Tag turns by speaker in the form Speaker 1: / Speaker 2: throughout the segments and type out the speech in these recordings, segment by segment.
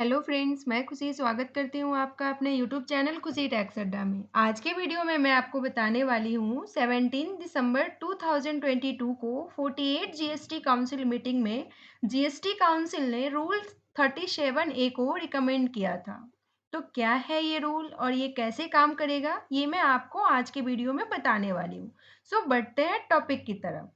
Speaker 1: Hello friends, मैं खुशी स्वागत करती हूँ आपका अपने यूट्यूब चैनल खुशी टैक्स अड्डा में। आज के वीडियो में मैं आपको बताने वाली हूँ 17 दिसंबर 2022 को 48 जीएसटी काउंसिल मीटिंग में जीएसटी काउंसिल ने रूल 37A को रिकमेंड किया था। तो क्या है ये रूल और ये कैसे काम करेगा, ये मैं आपको आज के वीडियो में बताने वाली हूँ। सो बढ़ते हैं टॉपिक की तरफ।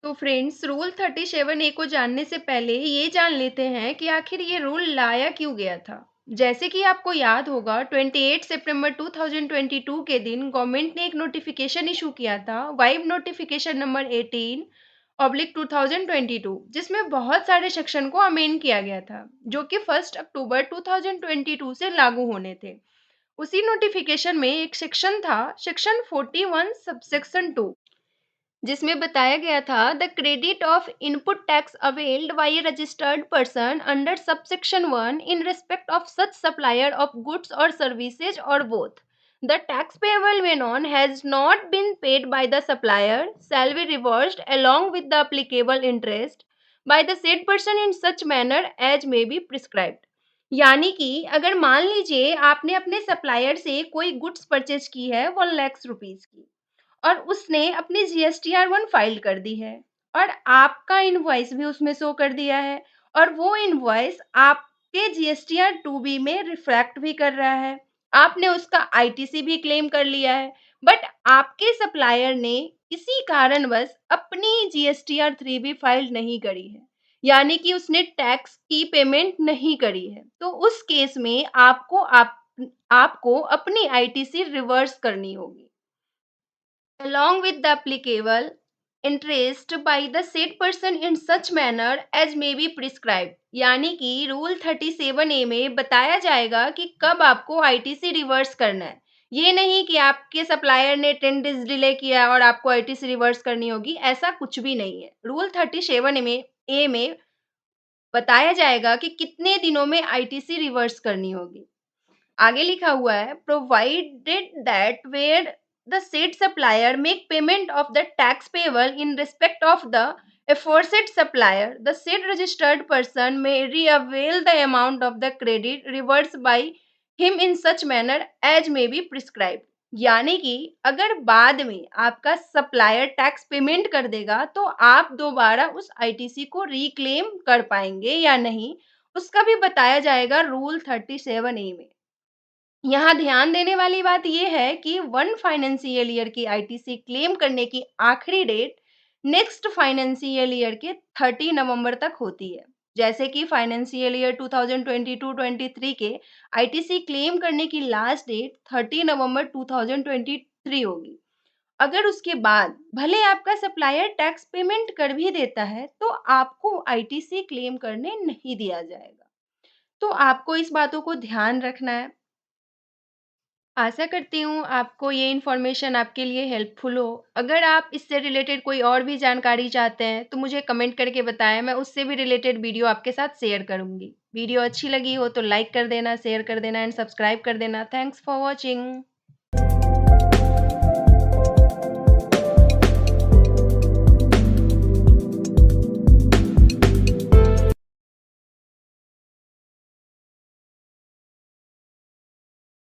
Speaker 1: तो फ्रेंड्स, रूल 37A को जानने से पहले ये जान लेते हैं कि आखिर ये रूल लाया क्यों गया था। जैसे कि आपको याद होगा, 28 सितंबर 2022 के दिन गवर्नमेंट ने एक नोटिफिकेशन इशू किया था, वाइब नोटिफिकेशन नंबर 18/2022, जिसमें बहुत सारे सेक्शन को अमेंड किया गया था, जो कि 1 अक्टूबर 2022 से लागू होने थे। उसी नोटिफिकेशन में एक सेक्शन था, सेक्शन 41 सबसेक्शन 2, जिसमें बताया गया था the credit of input tax availed bye A registered person under subsection 1 in respect of such supplier of goods और सर्विसेज और both the tax payable when on has not been paid by the supplier shall be reversed along with the applicable interest by the said person in such manner as may be prescribed। यानी कि अगर मान लीजिए आपने अपने supplier से कोई goods purchase की है 1 लाख रुपीज की, और उसने अपनी जीएसटीआर 1 फाइल कर दी है और आपका इनवॉइस भी उसमें शो कर दिया है, और वो इनवॉइस आपके जीएसटीआर 2B में रिफ्लेक्ट भी कर रहा है। आपने उसका आईटीसी भी क्लेम कर लिया है, बट आपके सप्लायर ने किसी कारणवश अपनी जीएसटीआर 3B फाइल नहीं करी है, यानी कि उसने टैक्स की पेमेंट नहीं करी है। तो उस केस में आपको अपनी आईटीसी रिवर्स करनी होगी along with the applicable interest by the said person in such manner as may be prescribed। यानी कि रूल 37A में बताया जाएगा कि कब आपको आईटीसी रिवर्स करना है। ये नहीं कि आपके सप्लायर ने 10 डेज डिले किया और आपको आईटीसी रिवर्स करनी होगी, ऐसा कुछ भी नहीं है। रूल 37A में बताया जाएगा कि कितने दिनों में आईटीसी रिवर्स करनी होगी। आगे लिखा हुआ है, provided that where the said supplier make payment of the tax payable in respect of the aforesaid supplier, the said registered person may reavail the amount of the credit reversed by him in such manner as may be prescribed। यानी कि अगर बाद में आपका supplier tax payment कर देगा तो आप दोबारा उस आईटीसी को रिक्लेम कर पाएंगे या नहीं, उसका भी बताया जाएगा रूल 37A में। यहाँ ध्यान देने वाली बात यह है कि 1 फाइनेंशियल ईयर की आईटीसी क्लेम करने की आखिरी डेट नेक्स्ट फाइनेंशियल ईयर के 30 नवंबर तक होती है। जैसे कि फाइनेंशियल ईयर 2022-23 के आईटीसी क्लेम करने की लास्ट डेट 30 नवंबर 2023 होगी। अगर उसके बाद भले आपका सप्लायर टैक्स पेमेंट कर भी देता है, तो आपको आईटीसी क्लेम करने नहीं दिया जाएगा। तो आपको इस बातों को ध्यान रखना है। आशा करती हूँ आपको ये इन्फॉर्मेशन आपके लिए हेल्पफुल हो। अगर आप इससे रिलेटेड कोई और भी जानकारी चाहते हैं तो मुझे कमेंट करके बताएं, मैं उससे भी रिलेटेड वीडियो आपके साथ शेयर करूँगी। वीडियो अच्छी लगी हो तो लाइक कर देना, शेयर कर देना एंड सब्सक्राइब कर देना। Thanks for watching.